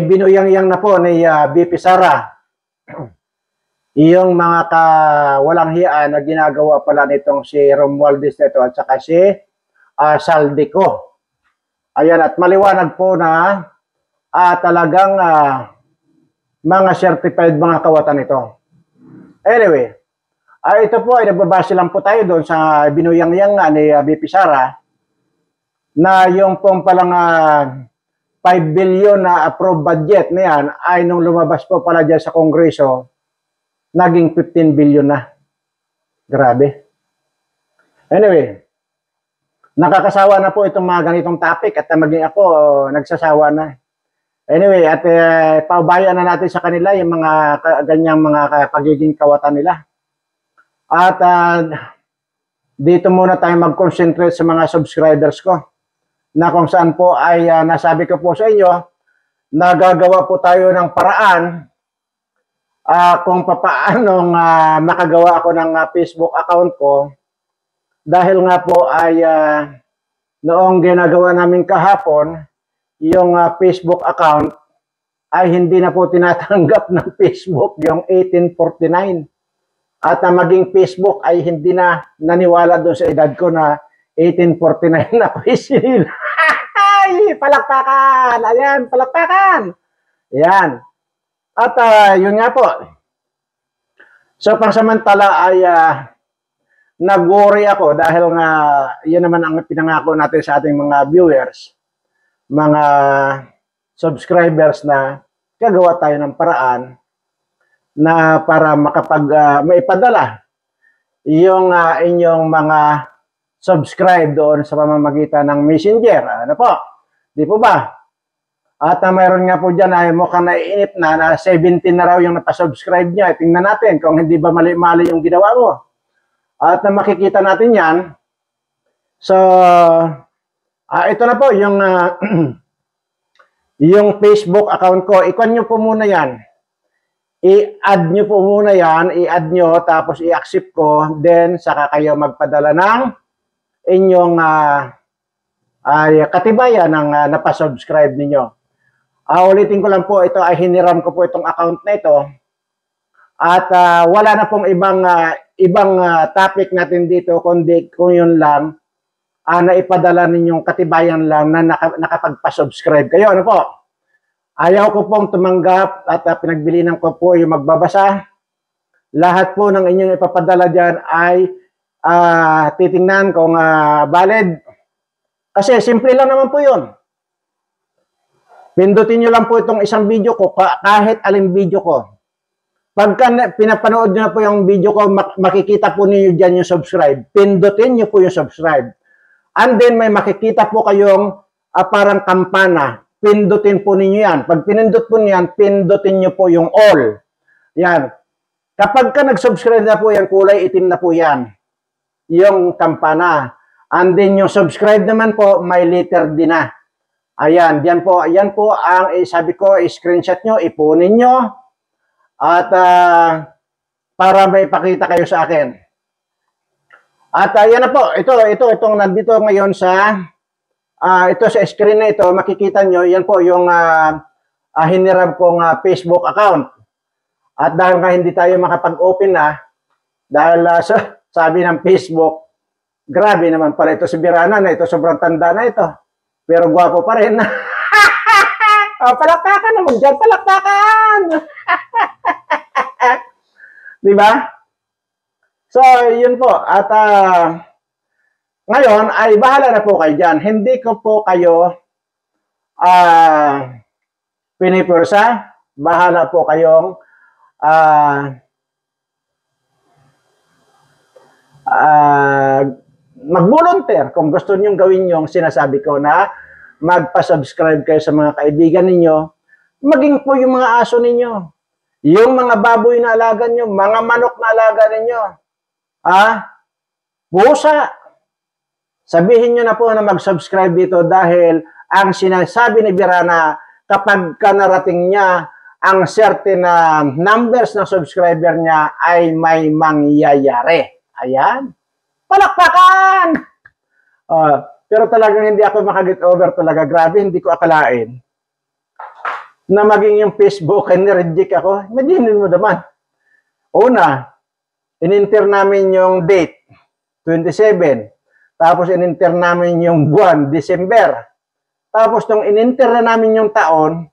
binuyang-yang na po ni BP Sara yung mga walang hiya na ginagawa pala nitong si Romualdez nito at saka si Saldico. Ayan, at maliwanag po na talagang mga certified mga kawatan ito. Anyway, ito po ay nagbabase lang po tayo doon sa binuyang-yang nga ni BP Sara na yung pong palang 5 billion na approved budget na yan ay nung lumabas po pala dyan sa Kongreso, naging 15 billion na. Grabe. Anyway, nakakasawa na po itong mga ganitong topic at maging ako nagsasawa na. Anyway, at paubayan na natin sa kanila yung mga ganyang mga pagiging kawatan nila. At dito muna tayo mag-concentrate sa mga subscribers ko na kung saan po ay nasabi ko po sa inyo, nagagawa po tayo ng paraan kung papaanong makagawa ako ng Facebook account ko dahil nga po ay noong ginagawa namin kahapon, yung Facebook account ay hindi na po tinatanggap ng Facebook yung 1849 at maging Facebook ay hindi na naniwala doon sa edad ko na 1849 na president. Ay, palakpakan! Ayan, palakpakan! Ayan. At yun nga po. So, pangsamantala ay nag-worry ako dahil nga yun naman ang pinangako natin sa ating mga viewers, mga subscribers na gagawa tayo ng paraan na para maipadala yung inyong mga subscribe doon sa pamamagitan ng Messenger. Ano po? Di po ba? At mayroon nga po dyan ay mukhang naiinip na 17 na raw yung napasubscribe niya. Tingnan natin kung hindi ba mali-mali yung ginawa mo. At makikita natin yan. So, ito na po yung yung Facebook account ko. Ikon nyo po muna yan. I-add nyo po muna yan. I-add nyo tapos i-accept ko. Then, saka kayo magpadala ng inyong katibayan ng napasubscribe ninyo. Ulitin ko lang po, ito ay hiniram ko po itong account na ito. At wala na pong ibang topic natin dito, kundi kung yun lang, na ipadala ninyong katibayan lang na nakapagpa-subscribe kayo. Ano po? Ayaw ko pong tumanggap at pinagbilinan ko po yung magbabasa. Lahat po ng inyong ipapadala dyan ay titingnan kung valid. Kasi simple lang naman po yun. Pindutin nyo lang po itong isang video ko, kahit aling video ko. Pagka pinapanood nyo na po yung video ko, makikita po ninyo dyan yung subscribe. Pindutin nyo po yung subscribe. And then may makikita po kayong parang kampana. Pindutin po ninyo yan. Pag pinindot po niyan, pindutin nyo po yung all. Yan. Kapag ka nag-subscribe na po yan, kulay itim na po yan. Yung kampana. And then yung subscribe naman po, may letter D na. Ayan, diyan po, ayan po ang sabi ko, screenshot nyo, ipunin nyo. At para may pakita kayo sa akin. At ayan na po, itong nandito ngayon sa, ito sa screen na ito, makikita nyo, yan po yung hiniram kong Facebook account. At dahil nga hindi tayo makapag-open na, dahil sabi ng Facebook, grabe naman pala ito si Birana na ito, sobrang tanda na ito. Pero gwapo pa rin. Palakpakan naman dyan, palakpakan! Diba? So, yun po. At ngayon, ay bahala na po kayo dyan. Hindi ko po kayo pinipursa. Bahala po kayong mag-volunteer kung gusto niyo gawin yung sinasabi ko na magpa-subscribe kayo sa mga kaibigan ninyo, maging po yung mga aso ninyo, yung mga baboy na alaga ninyo, mga manok na alaga ninyo, pusa. Sabihin nyo na po na mag-subscribe dito dahil ang sinasabi ni Birana kapag narating niya ang certain na numbers ng subscriber niya ay may mangyayari. Ayan. Palakpakan! Pero talagang hindi ako makaget over talaga. Grabe, hindi ko akalain. na maging yung Facebook ay nireject ako. Imagine mo naman. Una, in-enter namin yung date, 27. Tapos in-enter namin yung buwan, December. Tapos nung in-enter na namin yung taon,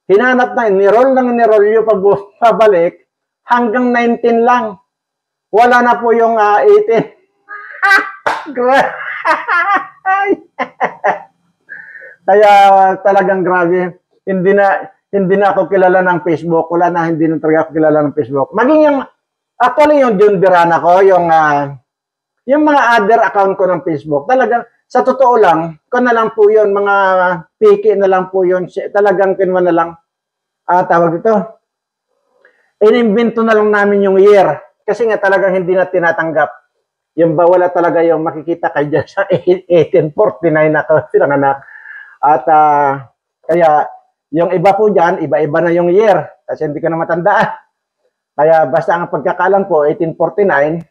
hinanap na, niroll yung pabalik, hanggang 19 lang. Wala na po yung 18. Kaya talagang grabe. Hindi na ako kilala ng Facebook. Hindi na talaga ako kilala ng Facebook. Maging yung, actually yung June Birana ko, yung mga other account ko ng Facebook, talagang, sa totoo lang, ko na lang po yun, mga piki na lang po yun, talagang kinwa na lang, tawag ito, inimbento na lang namin yung year, kasi nga talagang hindi na tinatanggap, yung wala talaga yung makikita kayo dyan sa 1849 ako, pinanganak, at kaya, yung iba po dyan, iba-iba na yung year, kasi hindi ko na matandaan, kaya basta ang pagkakalam ko, 1849,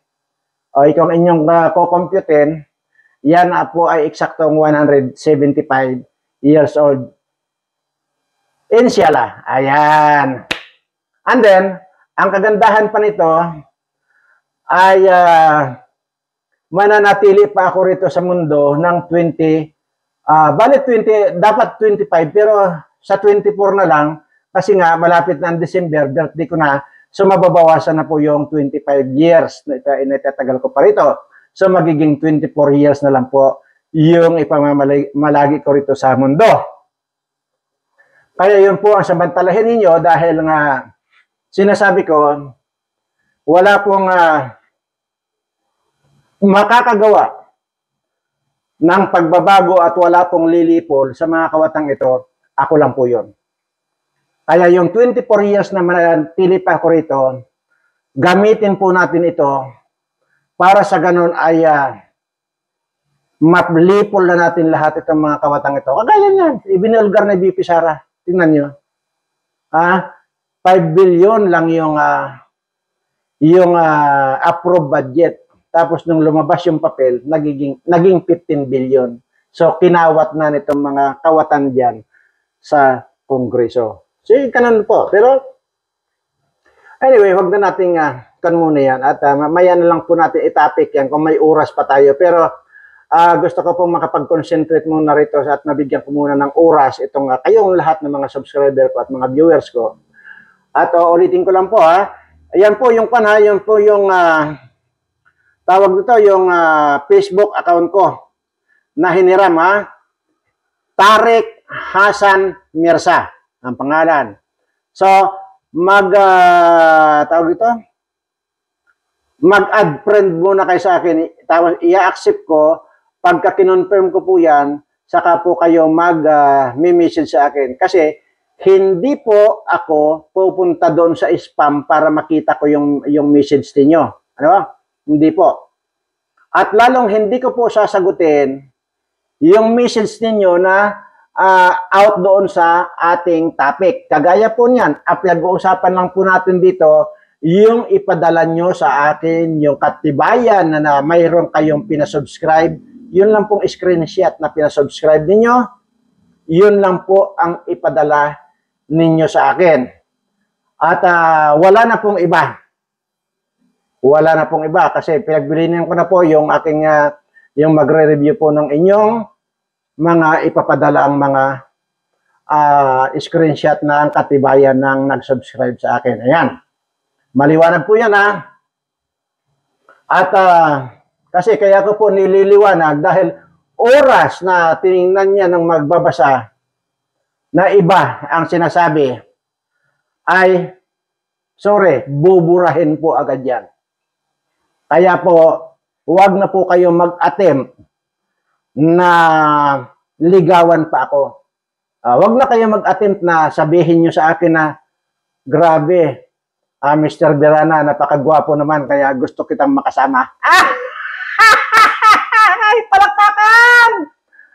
o ikaw inyong kukomputin, yan po ay eksaktong 175 years old. Inshallah. Ayan. And then, ang kagandahan pa nito ay mananatili pa ako rito sa mundo ng 20, dapat 25, pero sa 24 na lang, kasi nga malapit na ang December, birthday ko na, so mababawasan na po yung 25 years na itatagal ko pa rito. So magiging 24 years na lang po yung ipamamalagi ko rito sa mundo. Kaya yun po ang samantalahin ninyo dahil nga sinasabi ko, wala pong makakagawa ng pagbabago at wala pong lilipol sa mga kawatang ito, ako lang po yun. Kaya yung 24 years na manatili pa ako rito, gamitin po natin ito para sa ganun ay maplipol na natin lahat itong mga kawatang ito. Kagaya niyan, ibinulgar na BP Sara. Tingnan nyo. 5 billion lang yung approved budget. Tapos nung lumabas yung papel, naging 15 billion. So kinawat na nitong mga kawatan diyan sa Kongreso. So ganun po. Pero anyway, wag na nating muna yan. At mamaya na lang po natin itapik yan kung may oras pa tayo. Pero gusto ko pong makapag-concentrate muna rito at nabigyan ko muna ng oras itong kayong lahat ng mga subscriber ko at mga viewers ko. At ulitin ko lang po ayan po yung yun po yung tawag dito yung Facebook account ko na hiniram Tariq Hasan Mirza ang pangalan. So tawag dito, mag-add friend muna kayo sa akin. Tapos i-accept ko. Pagka kinonfirm ko po yan, saka po kayo mag-message sa akin. Kasi hindi po ako pupunta doon sa spam para makita ko yung message niyo. Ano? Hindi po. At lalong hindi ko po sasagutin yung message ninyo na out doon sa ating topic. Kagaya po niyan, pinag-uusapan lang po natin dito yung ipadala nyo sa akin, yung katibayan na mayroon kayong pinasubscribe, yun lang pong screenshot na pinasubscribe ninyo, yun lang po ang ipadala ninyo sa akin. At wala na pong iba. Wala na pong iba kasi pinagbilinan ko na po yung aking, yung magre-review po ng inyong mga ipapadala ang mga screenshot na ang katibayan ng nag-subscribe sa akin. Ayan. Maliwanag po yan At kasi kaya ko po nililiwanag dahil oras na tiningnan niya ng magbabasa na iba ang sinasabi ay sorry, buburahin po agad yan. Kaya po huwag na po kayo mag-attempt na ligawan pa ako. Huwag na kayo mag-attempt na sabihin nyo sa akin na grabe, Mr. Birana, napakagwapo naman, kaya gusto kitang makasama. Ay, palakpakan!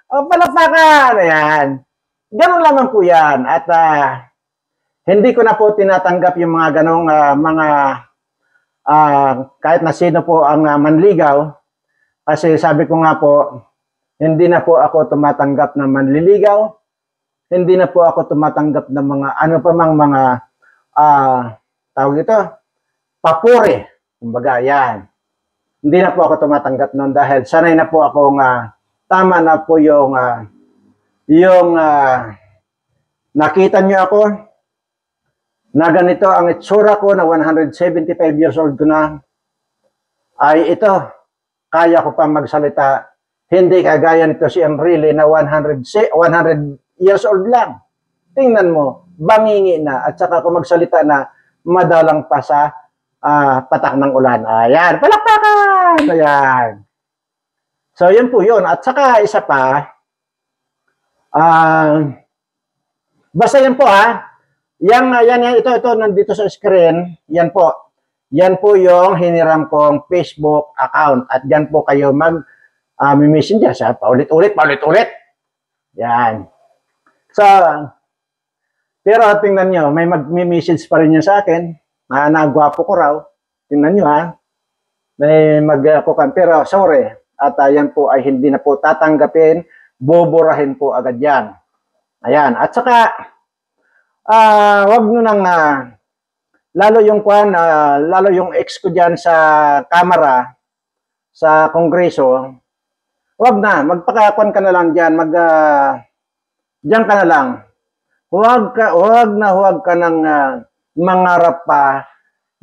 Palakpakan! Ayan. Ganun lamang po yan. At hindi ko na po tinatanggap yung mga ganong kahit na sino po ang manligaw. Kasi sabi ko nga po, hindi na po ako tumatanggap na manliligaw. hindi na po ako tumatanggap ng mga ano pa mang mga tawag ito, papuri. Kumbaga, yan. Hindi na po ako tumatanggap noon dahil sanay na po akong tama na po yung nakita niyo ako na ganito ang itsura ko na 175 years old ko na, ay ito, kaya ko pa magsalita. Hindi kagaya nito si Enrile na 100 years old lang. Tingnan mo, bangingi na at saka kung magsalita na madalang pa sa patak ng ulan. Ayan, palakpakan! Ayan. So, yun po yun. At saka isa pa, basta yan po ito, nandito sa screen, yan po. Yan po yung hiniram kong Facebook account. At yan po kayo mag-messenger sa paulit-ulit. Yan. So, pero tingnan nyo, may mag-message pa rin yun sa akin. Nagwapo ko raw. Tingnan nyo may mag-kukan. Pero sorry. At yan po ay hindi na po tatanggapin. Boburahin po agad yan. Ayan. At saka, wag nyo nang, lalo yung ex ko dyan sa kamera, sa kongreso, wag na. Magpakakuan ka na lang dyan. Dyan ka na lang. Huwag ka nang mangarap pa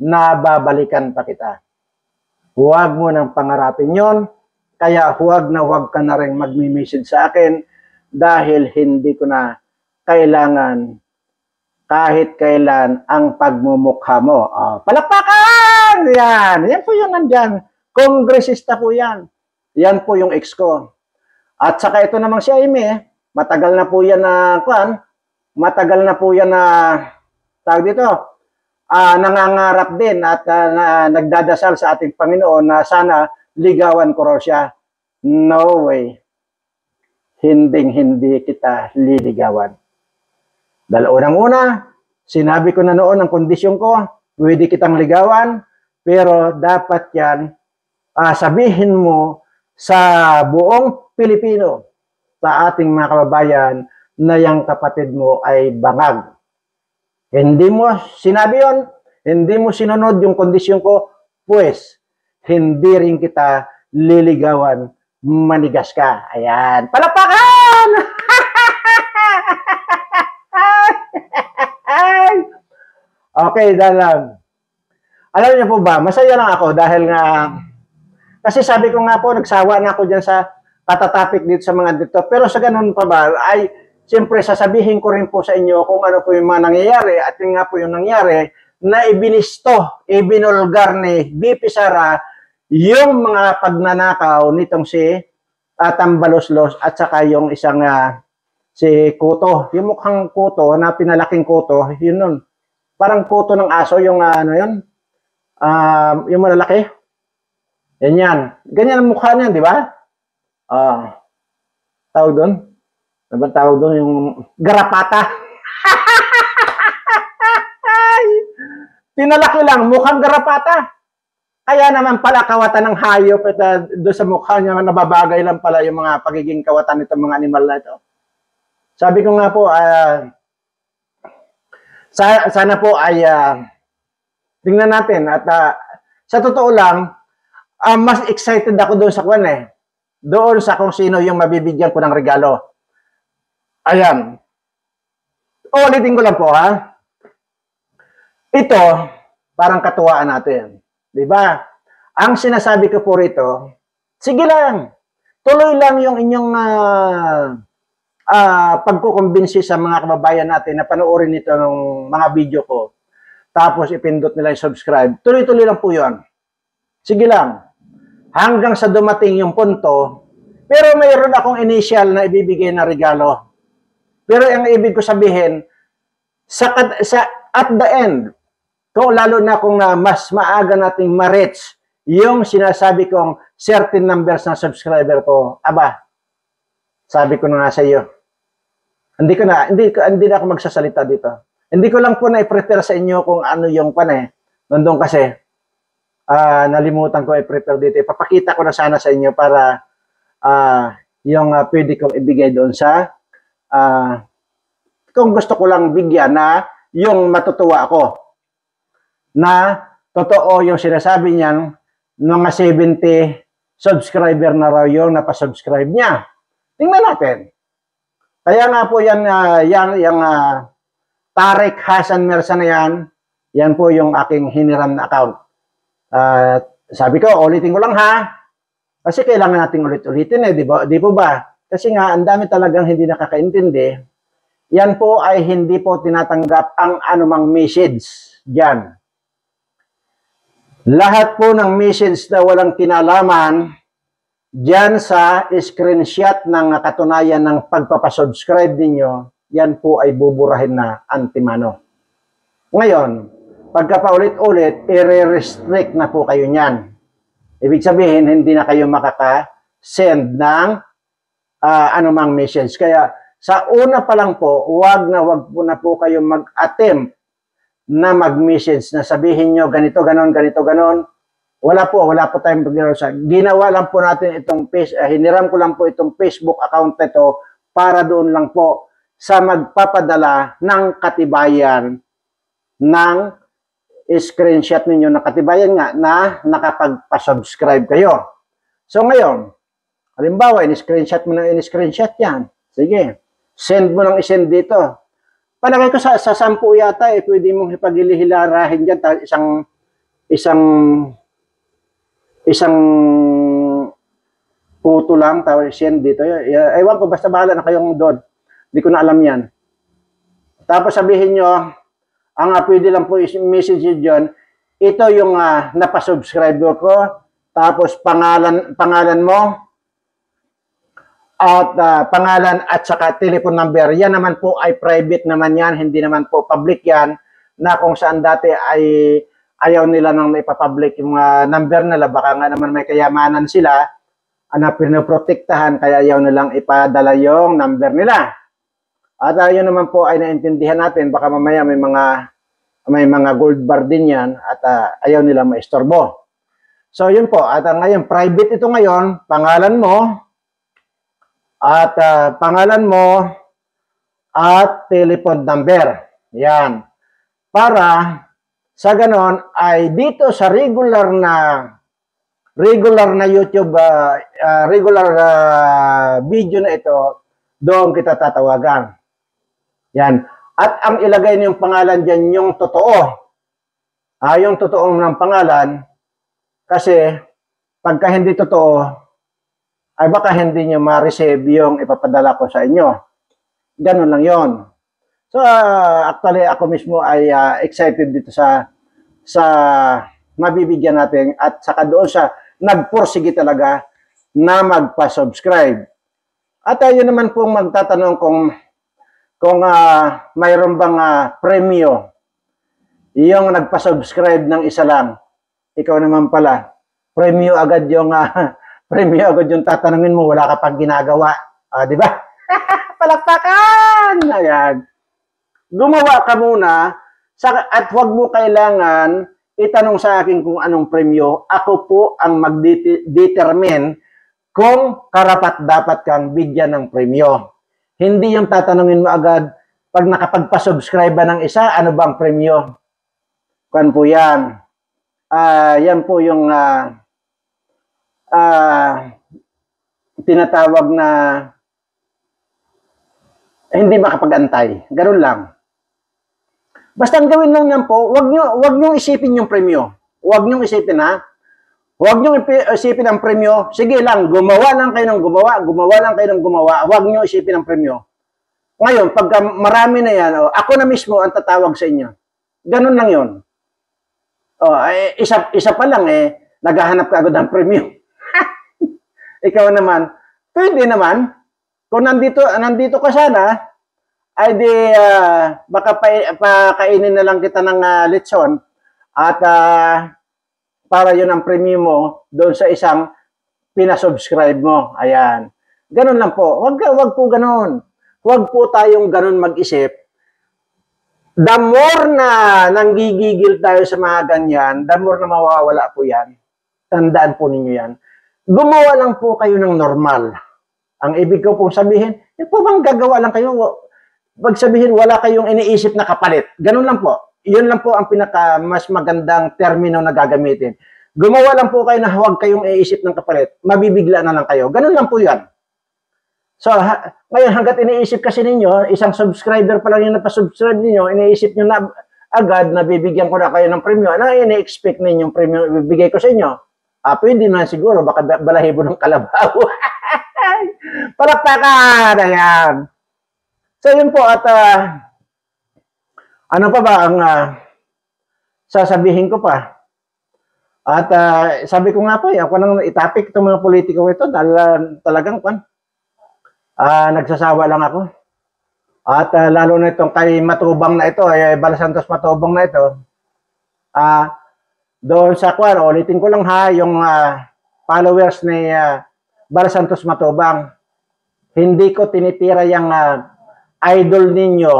na babalikan pa kita. Huwag mo nang pangarapin yon. Kaya huwag ka na rin magme-message sa akin dahil hindi ko na kailangan kahit kailan ang pagmumukha mo. Palakpakan! Yan! Yan po yung nandyan. Kongresista po yan. Yan po yung ex ko. At saka ito namang si Amy, matagal na po yan tawag dito, nangangarap din at nagdadasal sa ating Panginoon na sana ligawan ko raw siya. No way. Hindi kita liligawan. Dahil unang-una, sinabi ko na noon ang kondisyon ko, pwede kitang ligawan, pero dapat yan sabihin mo sa buong Pilipino, sa ating mga kababayan, na yung kapatid mo ay bangag. Hindi mo sinabi yon, hindi mo sinunod yung kondisyon ko, pues, hindi rin kita liligawan, manigas ka. Ayan. Palakpakan! Okay, dalang. Alam niyo po ba, masaya lang ako dahil nga, kasi sabi ko nga po, nagsawa na ako dyan sa katatapik dito sa mga dito. Pero sa ganun pa ba, ay, siyempre, sasabihin ko rin po sa inyo kung ano po yung mga nangyayari at yung nga po yung nangyayari na ibinulgar ni BP Sara yung mga pagnanakaw nitong si Tambaloslos at saka yung isang si Kuto. Yung mukhang Kuto na pinalaking Kuto, yun nun. Parang Kuto ng aso, yung yung malalaki. Yan. Ganyan ang mukha niyan, di ba? Tawag doon? Ano ba tawag doon? Yung garapata. Pinalaki lang, mukhang garapata. Kaya naman pala kawatan ng hayop at doon sa mukha niya nababagay lang pala yung mga pagiging kawatan nitong mga animal na ito. Sabi ko nga po, sana po ay tingnan natin at sa totoo lang, mas excited ako doon sa kwan doon sa kung sino yung mabibigyan ko ng regalo. Ayan. Ulitin ko lang po Ito, parang katuwaan natin. Diba? Ang sinasabi ko po rito, sige lang, tuloy lang yung inyong pagkukumbinsi sa mga kababayan natin na panoorin ito ng mga video ko. Tapos ipindot nila yung subscribe. Tuloy-tuloy lang po yun. Sige lang. Hanggang sa dumating yung punto, pero mayroon akong initial na ibibigay na regalo. Pero ang ibig ko sabihin, at the end, kung lalo na kung mas maaga nating ma-reach yung sinasabi kong certain numbers na subscriber ko, sabi ko na nga sa iyo, hindi na ako magsasalita dito. Hindi ko lang po na-prepare sa inyo kung ano yung nandun kasi, nalimutan ko i-prepare dito. Ipapakita ko na sana sa inyo para yung pwede kong ibigay doon sa kung gusto ko lang bigyan na yung matutuwa ako na totoo yung sinasabi niyang mga 70 subscriber na raw yung napasubscribe niya. Tingnan natin. Kaya nga po yan, yung Tarek Hasan Mirza na yan po yung aking hiniram na account. Sabi ko, ulitin ko lang ha. Kasi kailangan nating ulit-ulitin di po ba? Kasi nga, ang dami talagang hindi nakakaintindi. Yan po ay hindi po tinatanggap ang anumang message dyan. Lahat po ng message na walang kinalaman dyan sa screenshot ng katunayan ng pagpapasubscribe ninyo, yan po ay buburahin na antimano. Ngayon, pagka paulit-ulit, i-restrict na po kayo niyan. Ibig sabihin, hindi na kayo makaka-send ng anumang message. Kaya sa una pa lang po, wag po na po kayo mag-attempt na mag-message na sabihin nyo ganito, ganon, ganito, ganon. Wala po tayong pag-ginawa. Ginawa lang po natin itong hiniram ko lang po itong Facebook account nito para doon lang po sa magpapadala ng katibayan ng screenshot ninyo na katibayan nga na nakapagpa-subscribe kayo. So ngayon, halimbawa, in-screenshot mo ng in-screenshot yan. Sige, send mo ng isend dito. Palagay ko sa 10 yata, pwede mong ipagilihilarahin dyan, isang puto lang, tawag send dito. Ewan ko, basta bahala na kayong doon. Hindi ko na alam yan. Tapos sabihin nyo, ang pwede lang po message dyan, ito yung napasubscriber ko, tapos pangalan mo, at pangalan at saka telephone number. Yan naman po ay private naman yan, hindi naman po public yan, na kung saan dati ay ayaw nila nang ipapublic yung number nila, baka nga naman may kayamanan sila, na pinoprotektahan, kaya ayaw nilang ipadala yung number nila. At yun naman po ay naintindihan natin, baka mamaya may mga gold bar din yan, at ayaw nilang maistorbo. So yun po, at ngayon, private ito ngayon, pangalan mo, at telephone number. Yan. Para sa ganon ay dito sa regular na YouTube, regular video na ito, doon kita tatawagan. Yan. At ang ilagay niyong pangalan dyan, yung totoo. Yung totoo ng pangalan, kasi pagka hindi totoo, ay baka hindi nyo ma-receive yung ipapadala ko sa inyo. Ganun lang yon. So, actually, ako mismo ay excited dito sa mabibigyan natin at saka doon sa nagpursige talaga na magpa-subscribe. At yun naman pong magtatanong kung mayroon bang premyo yung nagpa-subscribe ng isa lang. Ikaw naman pala, premyo agad yung tatanungin mo, wala ka pang ginagawa. Di ba? Palakpakan! Ayan. Gumawa ka muna at huwag mo kailangan itanong sa akin kung anong premyo. Ako po ang mag-determine kung karapat-dapat kang bigyan ng premyo. Hindi yung tatanungin mo agad, pag nakapagpa-subscribe ng isa, ano bang premyo? Kuan po yan. Yan po yung tinatawag na hindi makapag-antay. Ganun lang. Basta ang gawin lang yan po, wag nyo isipin yung premyo. Wag nyo isipin Huwag nyo isipin ang premyo. Sige lang, gumawa lang kayo ng gumawa. Huwag nyo isipin ang premyo. Ngayon, pagka marami na yan, ako na mismo ang tatawag sa inyo. Ganun lang yun. Isa pa lang naghahanap ka agad ng premyo. Ikaw naman, pwede naman, kung nandito ka sana, ay di baka pakainin na lang kita ng lechon at para yun ang premium mo doon sa isang pinasubscribe mo. Ayan. Ganun lang po. Wag po ganun. Wag po tayong ganun mag-isip. The more na nanggigigil tayo sa mga ganyan, the more na mawawala po yan. Tandaan po ninyo yan. Gumawa lang po kayo ng normal. Ang ibig ko pong sabihin, yung po bang gagawa lang kayo, Pag sabihin, wala kayong iniisip na kapalit. Ganun lang po. Yun lang po ang pinaka mas magandang termino na gagamitin. Gumawa lang po kayo na huwag kayong iisip ng kapalit. Mabibigla na lang kayo. Ganun lang po yan. So, ngayon, hanggat iniisip kasi ninyo, isang subscriber pa lang yung napasubscribe ninyo, iniisip nyo na agad na bibigyan ko na kayo ng premyo. Ano ini-expect ninyong premyo bibigay ko sa inyo? Pwede na siguro, baka balahibo ng kalabaw. Palakpakan! Ayan. So, yun po. At ano pa ba ang sasabihin ko pa? At sabi ko nga po, ako nang itapik itong mga politiko ito dahil talagang nagsasawa lang ako. At lalo na itong kay Matubang na ito, Bal Santos Matubang na ito, doon sa ulitin ko lang ha, yung followers ni Bal Santos Matubang, hindi ko tinitira yung idol ninyo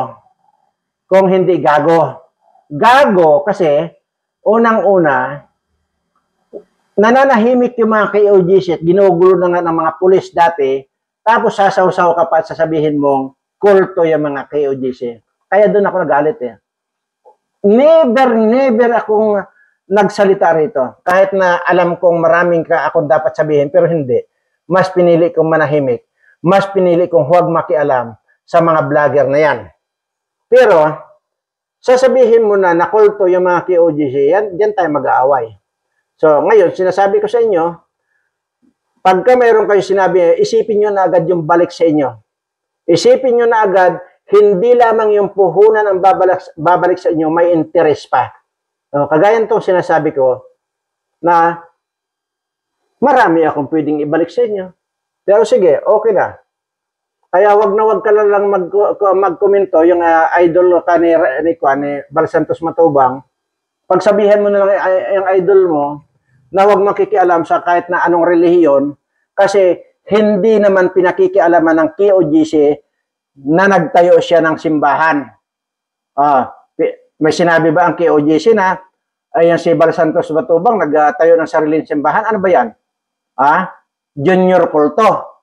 kung hindi gago. Gago kasi, unang-una, nananahimik yung mga KOGC at ginugulo na nga ng mga pulis dati, tapos sasaw-saw ka pa at sasabihin mong kulto yung mga KOGC. Kaya doon ako nagalit eh. Never akong nagsalita rito. Kahit na alam kong maraming akong dapat sabihin, pero hindi. Mas pinili kong manahimik. Mas pinili kong huwag makialam sa mga vlogger na yan. Pero, sasabihin mo na nakulto yung mga KOGC, yan tayo mag-aaway. So, ngayon, sinasabi ko sa inyo, pagka mayroon kayo sinabi, isipin nyo na agad yung balik sa inyo. Isipin nyo na agad, hindi lamang yung puhunan ang babalik sa inyo, may interest pa. So, kagaya itong sinasabi ko, na marami akong pwedeng ibalik sa inyo. Pero sige, okay na. Kaya wag ka lang magkomento yung idol ka ni Bal Santos Matubang. Pagsabihan mo na lang yung idol mo na wag makikialam sa kahit na anong relihiyon kasi hindi naman pinakikialaman ng KOGC na nagtayo siya ng simbahan. May sinabi ba ang KOGC na ayan si Bal Santos Matubang nagtayo ng sariling simbahan? Ano ba yan? Junior kulto.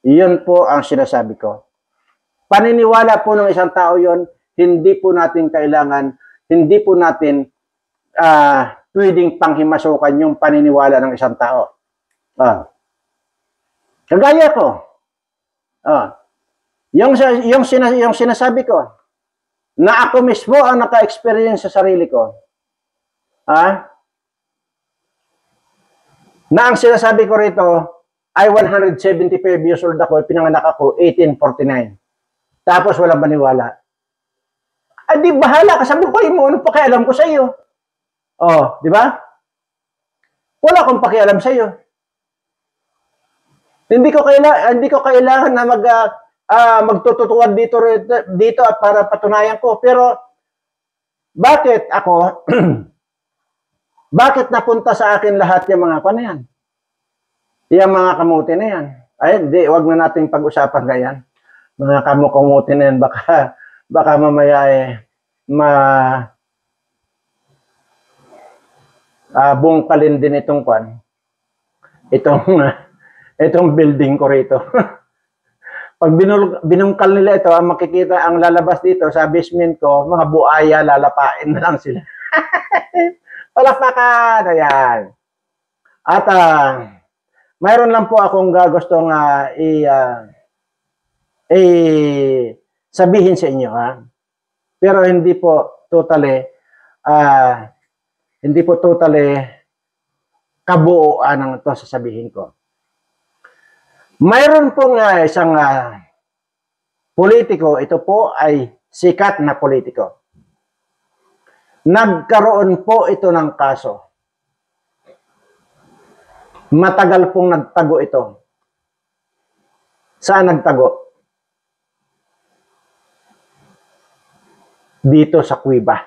Iyon po ang sinasabi ko. Paniniwala po ng isang tao yon, hindi po natin kailangan, hindi po natin pwedeng panghimasukan yung paniniwala ng isang tao. Kagaya ko. Yung sinasabi ko, na ako mismo ang naka-experience sa sarili ko. Na ang sinasabi ko rito, ay 175 years old ako, pinanganak ako 1849. Tapos walang maniwala. Di bahala ka sa buhay mo, anong pakialam ko sa iyo? Di ba? Wala akong pakialam sa iyo. Hindi ko kailangan na magtututuwad dito at para patunayan ko. Pero bakit ako bakit napunta sa akin lahat yung mga yan? Yung mga kamuti na yan. Ay, hindi, wag na nating pag-usapan na yan. Mga kamuti na yan, baka mamaya bungkalin din itong itong building ko rito. Pag binungkal nila ito, ang makikita ang lalabas dito sa basement ko, mga buaya, lalapain na lang sila. Palakpakan! Ayan. At mayroon lang po akong gustong sabihin sa inyo. Pero hindi po totally kabuuan ang ito sasabihin ko. Mayroon pong isang politiko, ito po ay sikat na politiko. Nagkaroon po ito ng kaso. Matagal pong nagtago ito. Saan nagtago? Dito sa Cueva.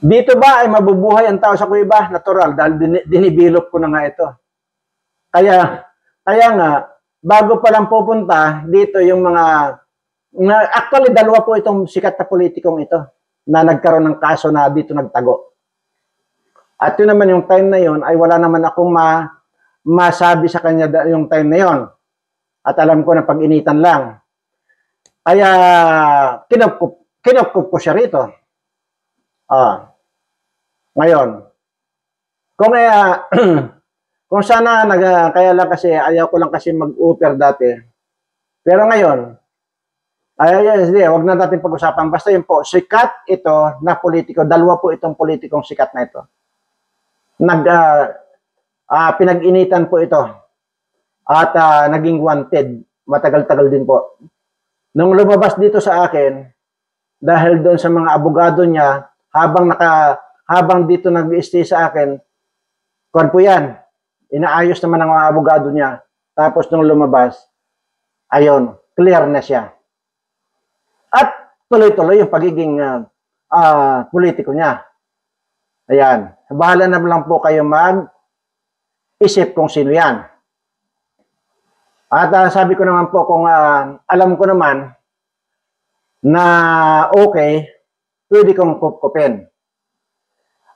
Dito ba ay mabubuhay ang tao sa Cueva? Natural, dahil dinibilop ko na nga ito. Kaya nga, bago pa lang pupunta, dito yung actually, dalawa po itong sikat na politikong ito na nagkaroon ng kaso na dito nagtago. At yun naman yung time na yun ay wala naman akong masabi sa kanya yung time na yon. At alam ko na pag-initan lang. Kaya kinupkup ko siya rito. Ngayon, kung kung sana kaya lang kasi ayaw ko lang kasi mag-offer dati. Pero ngayon, wag na natin pag-usapan. Basta yun po, sikat ito na politiko. Dalawa po itong politikong sikat na ito. Pinag-initan po ito. At naging wanted. Matagal-tagal din po. Nung lumabas dito sa akin, dahil doon sa mga abogado niya, habang dito nag-stay sa akin, kuwan po yan, inaayos naman ng mga abogado niya. Tapos nung lumabas, ayon, clear na siya. At tuloy-tuloy yung pagiging politiko niya. Ayan, bahala na lang po kayo mag-isip kung sino yan. At sabi ko naman po, kung alam ko naman na okay, pwede kong kupkupin.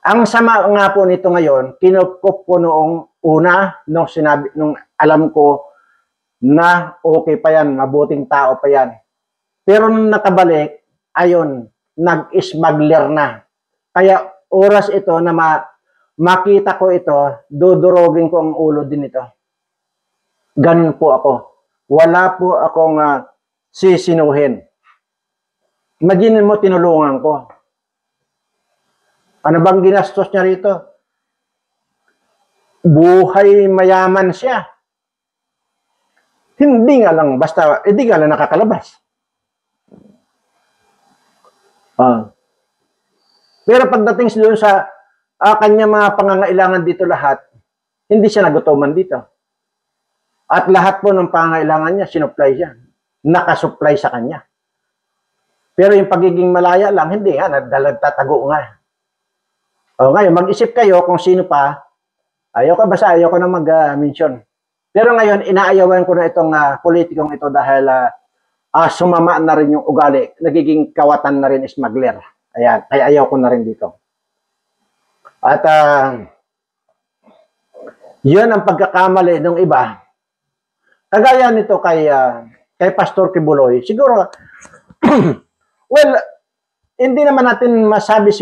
Ang sama nga po nito ngayon, kinupkup ko noong una, nung alam ko na okay pa yan, mabuting tao pa yan. Pero nung nakabalik, ayon, nag-smuggler na. Kaya oras ito na makita ko ito, dudurogin ko ang ulo din ito. Ganun po ako. Wala po akong sisinuhin. Imagine mo, tinulungan ko. Ano bang ginastos niya rito? Buhay mayaman siya. Hindi nga lang, basta, hindi nga lang nakakalabas. Pero pagdating doon sa kanya mga pangangailangan dito lahat, hindi siya nagutuman dito. At lahat po ng pangangailangan niya, sinupply siya. Nakasupply sa kanya. Pero yung pagiging malaya lang, hindi nga, nagtatago nga. Ngayon, mag-isip kayo kung sino pa. Ayaw ko na mag-mention. Pero ngayon, inaayawan ko na itong politikong ito dahil sumama na rin yung ugali. Nagiging kawatan na rin smuggler. Ayan, kaya ayaw ko na rin dito. At yun ang pagkakamali ng iba. Kagaya nito kay Pastor Kibuloy, siguro, well, hindi naman natin masabing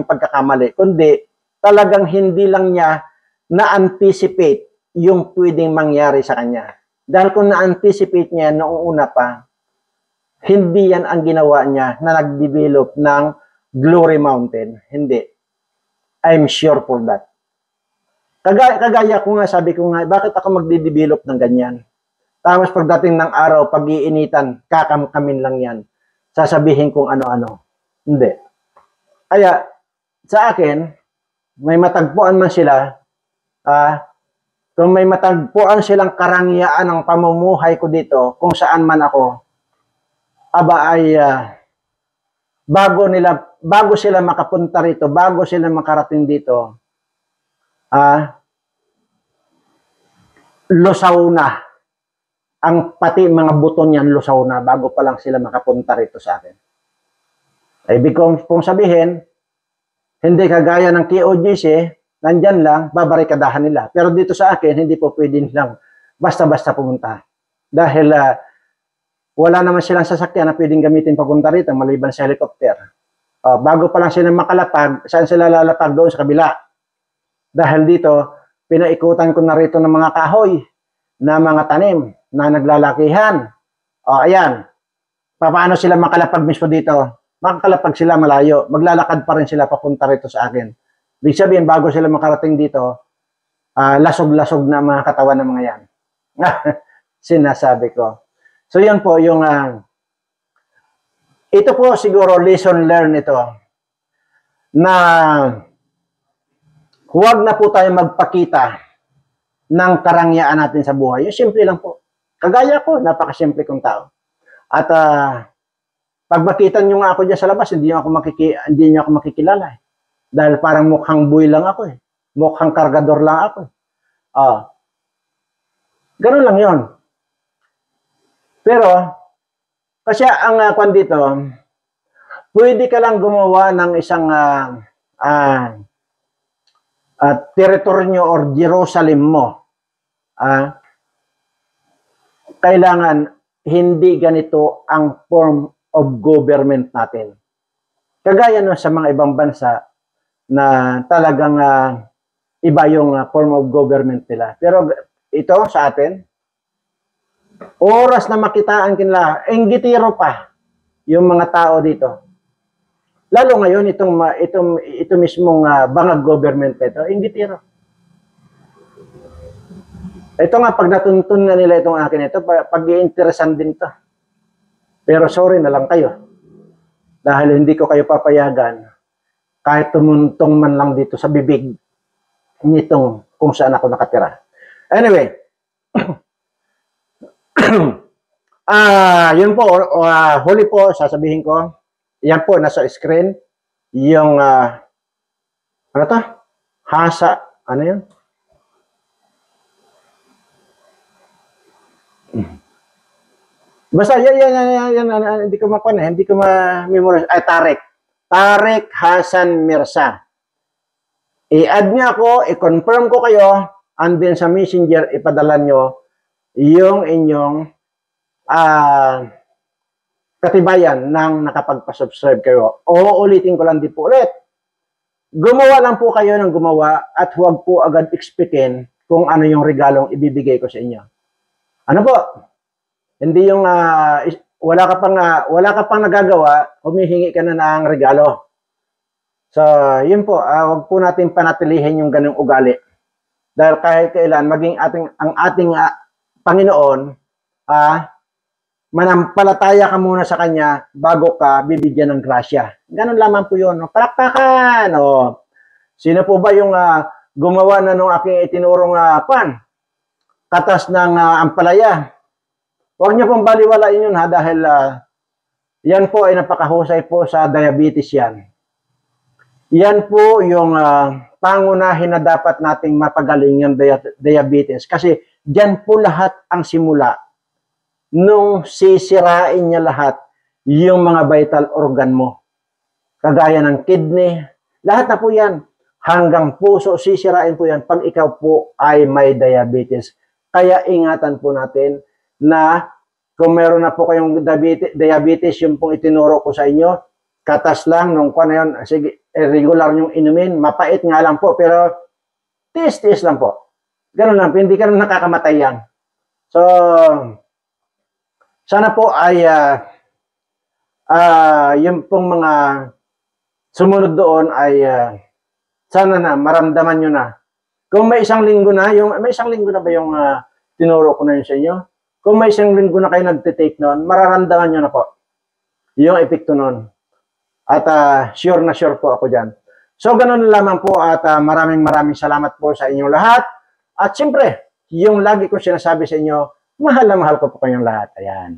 pagkakamali, kundi talagang hindi lang niya na-anticipate yung pwedeng mangyari sa kanya. Dahil kung na-anticipate niya noong una pa, hindi yan ang ginawa niya na nag-develop ng Glory Mountain. Hindi. I'm sure for that. Kagaya ko nga, sabi ko nga, bakit ako magde-develop ng ganyan? Tapos pagdating ng araw, pag-iinitan, kakamkamin lang yan. Sasabihin kong ano-ano. Hindi. Kaya, sa akin, may matagpuan man sila, kung may matagpuan silang karangyaan ng pamumuhay ko dito, kung saan man ako, bago sila makapunta rito, bago sila makarating dito, lusaw na. Ang pati mga buto niyan lusaw na bago pa lang sila makapunta rito sa akin. Ibig kong sabihin, hindi kagaya ng KOJC, nandyan lang, babarikadahan nila. Pero dito sa akin, hindi po pwede nilang basta-basta pumunta. Dahil wala naman silang sasakyan na pwedeng gamitin papunta rito, maliban sa helicopter. Bago pa lang sila makalapag, saan sila lalapag? Doon sa kabila. Dahil dito, pinaikutan ko na rito ng mga kahoy, na mga tanim, na naglalakihan. Ayan. Paano sila makalapag mismo dito? Makakalapag sila malayo. Maglalakad pa rin sila papunta rito sa akin. Ibig sabihin, bago sila makarating dito, lasog-lasog na mga katawan ng mga yan. Sinasabi ko. So, yan po yung, ito po siguro lesson learned ito, na huwag na po tayo magpakita ng karangyaan natin sa buhay. Yung simple lang po. Kagaya ko, napakasimple kong tao. At pag makita nyo nga ako dyan sa labas, hindi nyo ako makikilala. Dahil parang mukhang buhay lang ako eh. Mukhang kargador lang ako eh. Ganun lang yon. Pero, kasi ang kwan dito, pwede ka lang gumawa ng isang teritoryo or Jerusalem mo, kailangan hindi ganito ang form of government natin. Kagaya no, sa mga ibang bansa na talagang iba yung form of government nila. Pero ito sa atin, oras na makitaan kinla, enggitiro pa yung mga tao dito. Lalo ngayon, ito mismong bangag government nito, enggitiro. Ito nga, pag natuntun na nila itong akin ito, pag-iinteresan din to. Pero sorry na lang kayo. Dahil hindi ko kayo papayagan, kahit tumuntong man lang dito sa bibig nitong kung saan ako nakatira. Anyway, yun po, huli po, sasabihin ko, yan po, nasa screen, yung, ano to? Hasa, ano yun? Basta, yan, hindi ko makuha na, hindi ko ma-memorize. Tarek Hasan Mirza. I-add niyo ako, i-confirm ko kayo, and then sa messenger, ipadala nyo yung inyong katibayan ng nakapagpa-subscribe kayo. O ulitin ko lang din po ulit. Gumawa lang po kayo ng gumawa at huwag po agad expectin kung ano yung regalong ibibigay ko sa inyo. Ano po? Hindi yung wala ka pang nagagawa, humihingi ka na ng regalo. So, yun po, wag po natin panatilihin yung ganung ugali. Dahil kahit kailan maging ang ating Panginoon, manampalataya ka muna sa Kanya bago ka bibigyan ng grasya. Ganun lamang po yun. Palakpakan! Sino po ba yung gumawa na nung aking itinurong katas ng ampalaya? Huwag niyo pong baliwalain yun dahil yan po ay napakahusay po sa diabetes yan. Yan po yung pangunahin na dapat nating mapagaling yung diabetes. Kasi dyan po lahat ang simula nung sisirain niya lahat yung mga vital organ mo. Kagaya ng kidney, lahat na po yan. Hanggang puso, sisirain po yan pag ikaw po ay may diabetes. Kaya ingatan po natin na kung meron na po kayong diabetes, yung pong itinuro ko sa inyo, katas lang nung na yun, sige, regular yung inumin, mapait nga lang po, pero tiis-tiis lang po. Ganun lang, hindi ka nakakamatay yan. So, sana po ay yung pong mga sumunod doon ay sana na maramdaman nyo na. Kung may isang linggo na, may isang linggo na ba yung tinuro ko na yun sa inyo? Kung may isang linggo na kayo nagtitake noon, mararamdaman nyo na po yung epekto noon. At sure na sure po ako dyan. So, ganun lamang po at maraming salamat po sa inyong lahat. At siyempre, yung lagi ko sinasabi sa inyo, mahal na mahal ko po kayong lahat. Ayan.